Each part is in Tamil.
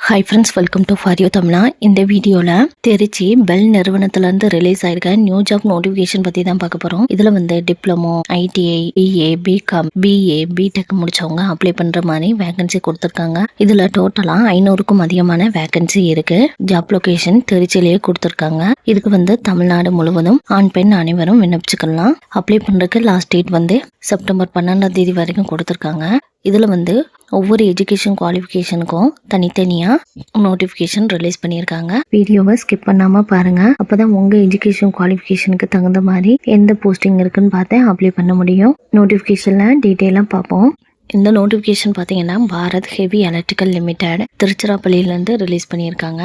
Hi friends, welcome to for you Tamizha. இந்த வீடியோவில் திருச்சி பெல் நிறுவனத்துலேருந்து ரிலீஸ் ஆயிருக்க நியூ ஜாப் நோட்டிஃபிகேஷன் பற்றி தான் பார்க்க போகிறோம். இதில் வந்து diploma, ITI, BA, BCom, BA, BTech முடிச்சவங்க அப்ளை பண்ணுற மாதிரி வேகன்சி கொடுத்துருக்காங்க. இதில் டோட்டலாக 500க்கும் அதிகமான வேகன்சி இருக்குது. ஜாப் லொகேஷன் திருச்சியிலேயே கொடுத்துருக்காங்க. இதுக்கு வந்து தமிழ்நாடு முழுவதும் ஆண் பெண் அனைவரும் விண்ணப்பிச்சுக்கலாம். அப்ளை பண்ணுறதுக்கு லாஸ்ட் டேட் வந்து செப்டம்பர் 12 வரைக்கும் கொடுத்துருக்காங்க. இதில் வந்து ஒவ்வொரு எஜுகேஷன் குவாலிஃபிகேஷனுக்கும் தனித்தனியாக நோட்டிஃபிகேஷன் ரிலீஸ் பண்ணியிருக்காங்க. வீடியோவை ஸ்கிப் பண்ணாமல் பாருங்கள். அப்போ தான் உங்கள் எஜுகேஷன் குவாலிஃபிகேஷனுக்கு தகுந்த மாதிரி எந்த போஸ்டிங் இருக்குன்னு பார்த்து அப்ளை பண்ண முடியும். நோட்டிஃபிகேஷனில் டீட்டெயிலாக பார்ப்போம். இந்த நோட்டிஃபிகேஷன் பார்த்தீங்கன்னா பாரத் ஹெவி எலக்ட்ரிக்கல் லிமிடெட் திருச்சிராப்பள்ளியிலேருந்து ரிலீஸ் பண்ணியிருக்காங்க.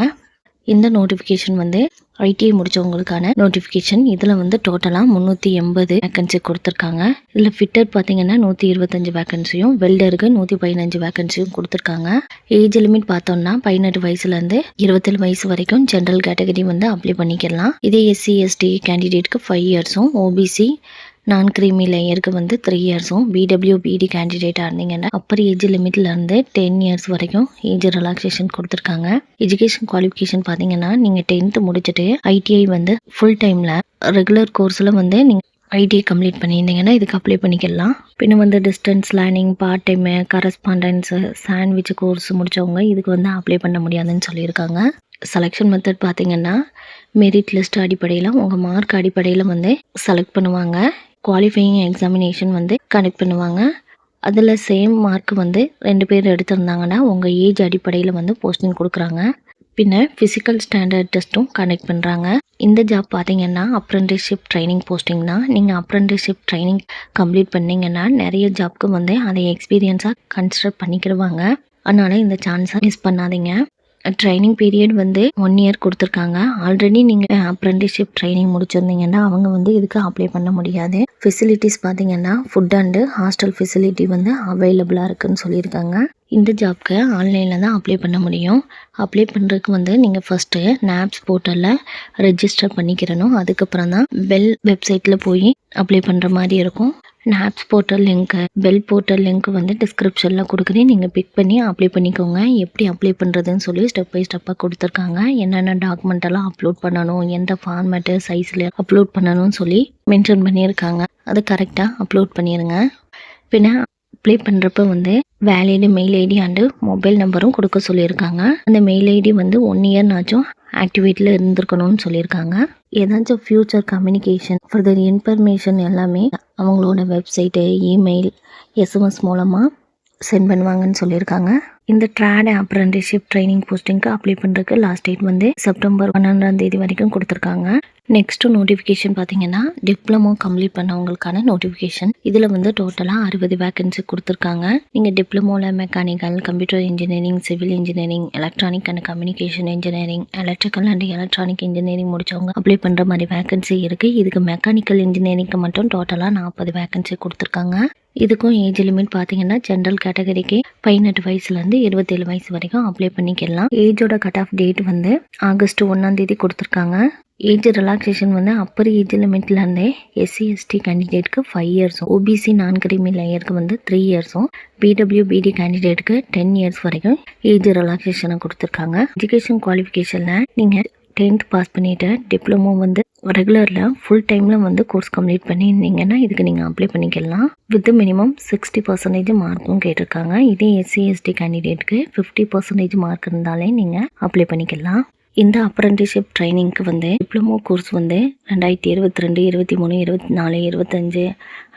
இந்த நோட்டிஃபிகேஷன் வந்து ஐடிஐ முடித்தவங்களுக்கான நோட்டிஃபிகேஷன். இதில் வந்து டோட்டலாக 380 வேக்கன்சி கொடுத்துருக்காங்க. இதில் ஃபிட்டர் பார்த்தீங்கன்னா 125 வேக்கன்சியும், வெல்டருக்கு 115 வேக்கன்சியும் கொடுத்துருக்காங்க. ஏஜ் லிமிட் பார்த்தோம்னா 18 வயசுலேருந்து 27 வயசு வரைக்கும் ஜென்ரல் கேட்டகரி வந்து அப்ளை பண்ணிக்கலாம். இதே எஸ்சி எஸ்டி கேண்டிடேட்க்கு 5 இயர்ஸும், ஓபிசி நான் கிரீமி லேயருக்கு வந்து 3 இயர்ஸும், பிடபிள்யூபிடி கேண்டிடேட்டாக இருந்தீங்கன்னா அப்பர் ஏஜ் லிமிட்லேருந்து 10 இயர்ஸ் வரைக்கும் ஏஜ் ரிலாக்ஸேஷன் கொடுத்துருக்காங்க. எஜுகேஷன் குவாலிஃபிகேஷன் பார்த்தீங்கன்னா நீங்கள் 10th முடிச்சுட்டு ஐடிஐ வந்து ஃபுல் டைமில் ரெகுலர் கோர்ஸில் வந்து நீங்கள் ஐடிஐ கம்ப்ளீட் பண்ணியிருந்தீங்கன்னா இதுக்கு அப்ளை பண்ணிக்கலாம். பின்ன வந்து distance learning, part time, correspondence, sandwich course முடித்தவங்க இதுக்கு வந்து அப்ளை பண்ண முடியாதுன்னு சொல்லியிருக்காங்க. செலெக்ஷன் மெத்தட் பார்த்தீங்கன்னா மெரிட் லிஸ்ட் அடிப்படையில் உங்கள் மார்க் அடிப்படையில் வந்து செலக்ட் பண்ணுவாங்க. குவாலிஃபையிங் எக்ஸாமினேஷன் வந்து கனெக்ட் பண்ணுவாங்க. அதில் சேம் மார்க் வந்து 2 பேர் எடுத்திருந்தாங்கன்னா உங்கள் ஏஜ் அடிப்படையில் வந்து போஸ்டிங் கொடுக்குறாங்க. பின்ன ஃபிசிக்கல் ஸ்டாண்டர்ட் டெஸ்ட்டும் கனெக்ட் பண்ணுறாங்க. இந்த ஜாப் பார்த்தீங்கன்னா அப்ரெண்டிஸ்ஷிப் ட்ரைனிங் போஸ்டிங் தான். நீங்கள் அப்ரெண்டிஸ்ஷிப் ட்ரைனிங் கம்ப்ளீட் பண்ணிங்கன்னா நிறைய ஜாப்க்கு வந்து அதை எக்ஸ்பீரியன்ஸாக கன்சிடர் பண்ணிக்கிடுவாங்க. அதனால் இந்த சான்ஸை மிஸ் பண்ணாதீங்க. ட்ரைனிங் பீரியட் வந்து 1 இயர் கொடுத்துருக்காங்க. ஆல்ரெடி நீங்கள் அப்ரெண்டிஸ்ஷிப் ட்ரைனிங் முடிச்சிருந்தீங்கன்னா அவங்க வந்து இதுக்கு அப்ளை பண்ண முடியாது. ஃபெசிலிட்டிஸ் பார்த்தீங்கன்னா ஃபுட் அண்டு ஹாஸ்டல் ஃபெசிலிட்டி வந்து அவைலபிளாக இருக்குதுன்னு சொல்லியிருக்காங்க. இந்த ஜாப்க்கு ஆன்லைனில் தான் அப்ளை பண்ண முடியும். அப்ளை பண்ணுறதுக்கு வந்து நீங்கள் ஃபஸ்ட்டு நாப்ஸ் போர்ட்டலில் ரெஜிஸ்டர் பண்ணிக்கிறணும். அதுக்கப்புறம் தான் பெல் வெப்சைட்டில் போய் அப்ளை பண்ணுற மாதிரி இருக்கும். Knobs portal link, bell portal link வந்து டிஸ்கிரிப்ஷனில் கொடுக்குறேன். நீங்கள் பிக் பண்ணி அப்ளை பண்ணிக்கோங்க. எப்படி அப்ளை பண்ணுறதுன்னு சொல்லி ஸ்டெப் பை ஸ்டெப்பாக கொடுத்துருக்காங்க. என்னென்ன டாக்குமெண்ட் எல்லாம் அப்லோட் பண்ணணும், எந்த ஃபார்மேட்டு சைஸில் அப்லோட் பண்ணணும்னு சொல்லி மென்ஷன் பண்ணியிருக்காங்க. அது கரெக்டாக அப்லோட் பண்ணிடுங்க. பின்ன அப்ளை பண்ணுறப்ப வந்து valid mail ID and mobile நம்பரும் கொடுக்க சொல்லியிருக்காங்க. அந்த மெயில் ஐடி வந்து 1 இயர்னாச்சும் ஆக்டிவேட்டில் இருந்திருக்கணும்னு சொல்லியிருக்காங்க. ஏதாச்சும் ஃப்யூச்சர் கம்யூனிகேஷன் ஃபர்தர் இன்ஃபர்மேஷன் எல்லாமே அவங்களோட வெப்சைட்டு, இமெயில், எஸ்எம்எஸ் மூலமாக சென்ட் பண்ணுவாங்கன்னு சொல்லியிருக்காங்க. இந்த ட்ராட் அப்ரெண்டிஸ்ஷிப் ட்ரைனிங் போஸ்டிங்க்கு அப்ளை பண்ணுறதுக்கு லாஸ்ட் டேட் வந்து செப்டம்பர் 12 வரைக்கும் கொடுத்துருக்காங்க. நெக்ஸ்ட் நோட்டிஃபிகேஷன் பார்த்தீங்கன்னா டிப்ளமோ கம்ப்ளீட் பண்ணவங்களுக்கான நோட்டிஃபிகேஷன். இதில் வந்து டோட்டலாக 60 வேக்கன்சி கொடுத்துருக்காங்க. நீங்கள் டிப்ளமோவில் mechanical, computer engineering, civil engineering, electronic and communication engineering, electrical and electronic engineering முடிச்சவங்க அப்ளை பண்ணுற மாதிரி வேக்கன்சி இருக்குது. இதுக்கு மெக்கானிக்கல் இன்ஜினியரிங்க்கு மட்டும் டோட்டலாக 40 வேக்கன்சி கொடுத்துருக்காங்க. இதுக்கும் ஏஜ் லிமிட் பார்த்தீங்கன்னா ஜென்ரல் கேட்டகரிக்கு 18 வயசுலேருந்து 27 வயசு வரைக்கும் அப்ளை பண்ணிக்கலாம். ஏஜோட கட் ஆஃப் டேட் வந்து ஆகஸ்ட் 1 கொடுத்துருக்காங்க. ஏஜ் ரிலாக்ஸேஷன் வந்து அப்பர் ஏஜ் லிமிட்லேருந்தே எஸ்சி எஸ்டி கேண்டிடேட்க்கு 5 இயர்ஸும், ஓபிசி நான் கிரீமி லேயருக்கு வந்து 3 இயர்ஸும், பிடபிள்யூபிடி கேண்டிடேட்டுக்கு 10 இயர்ஸ் வரைக்கும் ஏஜ் ரிலாக்ஸேஷனை கொடுத்துருக்காங்க. எஜுகேஷன் குவாலிஃபிகேஷனில் நீங்கள் 10th பாஸ் பண்ணிவிட்டு டிப்ளமோ வந்து ரெகுலரில் ஃபுல் டைமில் வந்து கோர்ஸ் கம்ப்ளீட் பண்ணியிருந்தீங்கன்னா இதுக்கு நீங்கள் அப்ளை பண்ணிக்கலாம். வித் மினிமம் 60% மார்க்கும் கேட்டிருக்காங்க. இதே எஸ்சி எஸ்டி கேண்டிடேட்டுக்கு 50% மார்க் இருந்தாலே நீங்கள் அப்ளை பண்ணிக்கலாம். இந்த அப்ரெண்டிஸ்ஷிப் ட்ரைனிங்க்கு வந்து டிப்ளமோ கோர்ஸ் வந்து 2022, 23, 24, 25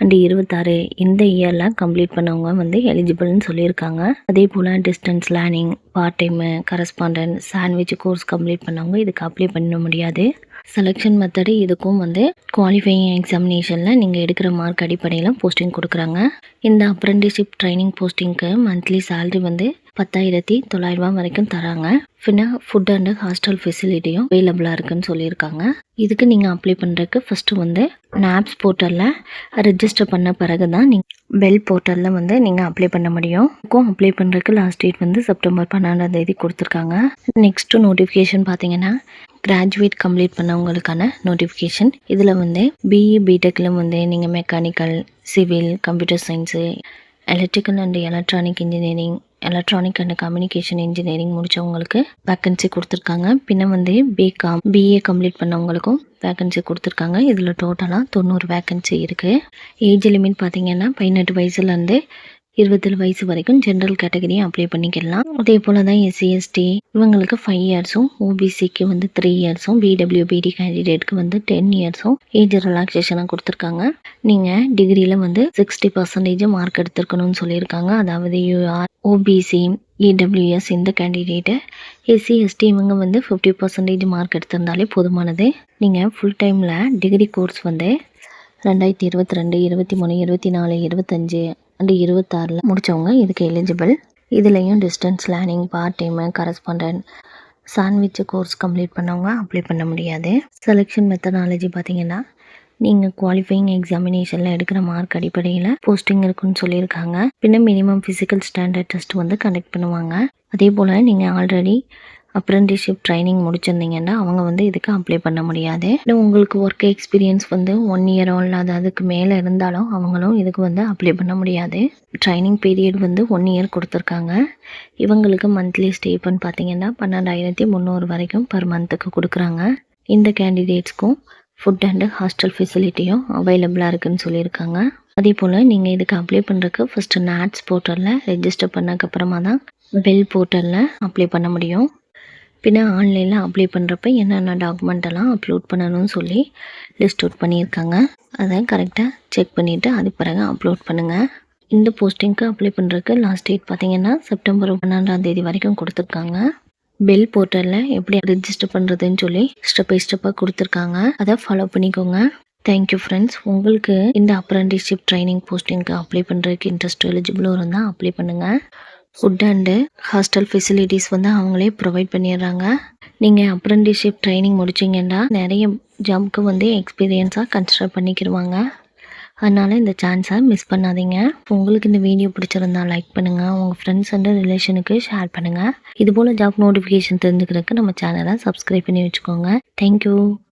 அண்டு 26 இந்த இயரில் கம்ப்ளீட் பண்ணவங்க வந்து எலிஜிபிள்னு சொல்லியிருக்காங்க. அதே போல் distance learning, part time, correspondent, sandwich course complete பண்ணவங்க இதுக்கு அப்ளை பண்ண முடியாது. செலெக்ஷன் மெத்தடு இதுக்கும் வந்து குவாலிஃபையிங் எக்ஸாமினேஷனில் நீங்கள் எடுக்கிற மார்க் அடிப்படையில் போஸ்டிங் கொடுக்குறாங்க. இந்த அப்ரெண்டிஸ்ஷிப் ட்ரைனிங் போஸ்டிங்க்கு மந்த்லி சேலரி வந்து 10,900 வரைக்கும் தராங்க. பின்ன ஃபுட் அண்டு ஹாஸ்டல் ஃபெசிலிட்டியும் அவைலபிளாக இருக்குன்னு சொல்லியிருக்காங்க. இதுக்கு நீங்கள் அப்ளை பண்ணுறதுக்கு ஃபஸ்ட்டு வந்து நாப்ஸ் போர்ட்டலில் ரெஜிஸ்டர் பண்ண பிறகு தான் நீங்கள் பெல் போர்ட்டலில் வந்து நீங்கள் அப்ளை பண்ண முடியும். இதுக்கும் அப்ளை பண்ணுறதுக்கு லாஸ்ட் டேட் வந்து செப்டம்பர் 12 கொடுத்துருக்காங்க. நெக்ஸ்ட்டு நோட்டிஃபிகேஷன் பார்த்தீங்கன்னா கிராஜுவேட் கம்ப்ளீட் பண்ணவங்களுக்கான நோட்டிஃபிகேஷன். இதில் வந்து பிஇ, பிடெக்கில் வந்து நீங்கள் mechanical, civil, computer science, electrical and electronic engineering, electronic and communication engineering முடித்தவங்களுக்கு வேக்கன்சி கொடுத்துருக்காங்க. பின்ன வந்து பிகாம் பிஏ கம்ப்ளீட் பண்ணவங்களுக்கும் வேக்கன்சி கொடுத்துருக்காங்க. இதில் டோட்டலாக 90 வேக்கன்சி இருக்குது. ஏஜ் லிமிட் பார்த்திங்கன்னா 18 வயசுலேருந்து 27 வயசு வரைக்கும் ஜென்ரல் கேட்டகரியை அப்ளை பண்ணிக்கலாம். அதே போல் தான் எஸ்சி எஸ்டி இவங்களுக்கு 5 இயர்ஸும், ஓபிசிக்கு வந்து 3 இயர்ஸும், பிடபிள்யூபிடி கேண்டிடேட்க்கு வந்து 10 இயர்ஸும் ஏஜ் ரிலாக்ஸேஷனாக கொடுத்துருக்காங்க. நீங்கள் டிகிரியில் வந்து 60% மார்க் எடுத்திருக்கணும்னு சொல்லியிருக்காங்க. அதாவது யூஆர், ஓபிசி, இடபிள்யூஎஸ் இந்த கேண்டிடேட்டு. எஸ்சி எஸ்டி இவங்க வந்து 50% மார்க் எடுத்திருந்தாலே போதுமானது. நீங்கள் ஃபுல் டைமில் டிகிரி கோர்ஸ் வந்து 2022, 23, 24, 25 அண்ட் 26 முடித்தவங்க இதுக்கு எலிஜிபிள். இதுலேயும் distance learning, part time, correspondent, sandwich course complete பண்ணவங்க அப்ளை பண்ண முடியாது. செலெக்ஷன் மெத்தடாலஜி பார்த்தீங்கன்னா நீங்கள் குவாலிஃபையிங் எக்ஸாமினேஷனில் எடுக்கிற மார்க் அடிப்படையில் போஸ்டிங் இருக்குன்னு சொல்லியிருக்காங்க. பின்ன மினிமம் ஃபிசிக்கல் ஸ்டாண்டர்ட் டெஸ்ட் வந்து கண்டக்ட் பண்ணுவாங்க. அதே போல் நீங்கள் ஆல்ரெடி அப்ரெண்டிஸ்ஷிப் ட்ரைனிங் முடிச்சிருந்தீங்கன்னா அவங்க வந்து இதுக்கு அப்ளை பண்ண முடியாது. உங்களுக்கு ஒர்க் எக்ஸ்பீரியன்ஸ் வந்து 1 இயரோ இல்லாத அதுக்கு மேலே இருந்தாலும் அவங்களும் இதுக்கு வந்து அப்ளை பண்ண முடியாது. ட்ரைனிங் பீரியட் வந்து 1 இயர் கொடுத்துருக்காங்க. இவங்களுக்கு மந்த்லி ஸ்டேப்பன் பார்த்தீங்கன்னா 12,300 வரைக்கும் பர் மந்த்துக்கு கொடுக்குறாங்க. இந்த கேண்டிடேட்ஸ்க்கும் ஃபுட் அண்டு ஹாஸ்டல் ஃபெசிலிட்டியும் அவைலபிளாக இருக்குதுன்னு சொல்லியிருக்காங்க. அதே போல் நீங்கள் இதுக்கு அப்ளை பண்ணுறதுக்கு ஃபஸ்ட்டு நாட்ஸ் போர்ட்டலில் ரெஜிஸ்டர் பண்ணதுக்கப்புறமா தான் பெல் போர்ட்டலில் அப்ளை பண்ண முடியும். பின்ன ஆன்லைனில் அப்ளை பண்ணுறப்ப என்னென்ன டாக்குமெண்ட் எல்லாம் அப்லோட் பண்ணணும்னு சொல்லி லிஸ்ட் அவுட் பண்ணியிருக்காங்க. அதை கரெக்டாக செக் பண்ணிவிட்டு அது பிறகு அப்லோட் பண்ணுங்கள். இந்த போஸ்டிங்க்கு அப்ளை பண்ணுறதுக்கு லாஸ்ட் டேட் பார்த்தீங்கன்னா செப்டம்பர் 12 வரைக்கும் கொடுத்துருக்காங்க. பெல் போர்ட்டலில் எப்படி ரெஜிஸ்டர் பண்ணுறதுன்னு சொல்லி ஸ்டெப் பை ஸ்டெப்பாக கொடுத்துருக்காங்க. அதை ஃபாலோ பண்ணிக்கோங்க. Thank you friends. உங்களுக்கு இந்த அப்ரெண்டிஸ்ஷிப் ட்ரைனிங் போஸ்டிங்க்கு அப்ளை பண்ணுறதுக்கு இன்ட்ரெஸ்ட் எலிஜிபிளும் இருந்தால் அப்ளை பண்ணுங்கள். ஃபுட் அண்டு ஹாஸ்டல் ஃபெசிலிட்டிஸ் வந்து அவங்களே ப்ரொவைட் பண்ணிடுறாங்க. நீங்கள் அப்ரெண்டிஸ்ஷிப் ட்ரைனிங் முடிச்சிங்கன்னா நிறைய ஜாப்க்கு வந்து எக்ஸ்பீரியன்ஸாக கன்சிடர் பண்ணிக்கிடுவாங்க. அதனால் இந்த சான்ஸை மிஸ் பண்ணாதீங்க. உங்களுக்கு இந்த வீடியோ பிடிச்சிருந்தா லைக் பண்ணுங்கள், உங்கள் ஃப்ரெண்ட்ஸ் அண்டு ரிலேஷனுக்கு ஷேர் பண்ணுங்கள். இதுபோல் ஜாப் நோட்டிஃபிகேஷன் தெரிஞ்சுக்கிறதுக்கு நம்ம சேனலை சப்ஸ்கிரைப் பண்ணி வச்சுக்கோங்க. தேங்க்யூ.